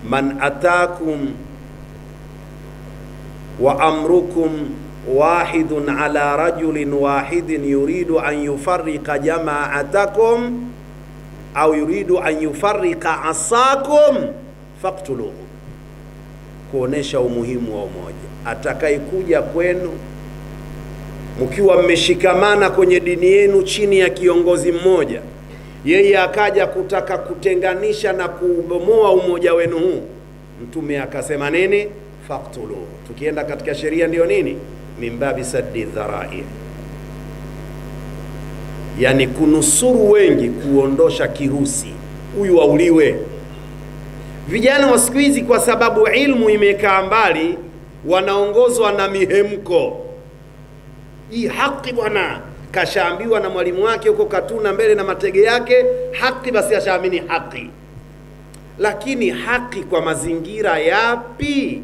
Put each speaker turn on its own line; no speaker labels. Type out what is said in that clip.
man atakum wa amrukum wahidun ala rajulin wahidin yuridu an yufarriqa jama'atakum au yuridu an yufarriqa asakum faqtuluhu, kuonesha umuhimu wa umoja. Atakayekuja kwenu mkiwa mmeshikamana kwenye dini yenu chini ya kiongozi mmoja, yeye akaja kutaka kutenganisha na kubomoa umoja wenu huu, Mtume akasema nini? Faqtuluhu. Tukienda katika sheria ndio nini? Mimbabi saddi dharai, yani kunusuru wengi, kuondosha kirusi, huyu auliwe. Vijana wa siku hizi kwa sababu ilmu imekaa mbali, wanaongozwa na mihemko. Hii haki bwana, kashaambiwa na mwalimu wake huko Katuna mbele na matege yake, haki, basi ashaamini haki. Lakini haki kwa mazingira yapi?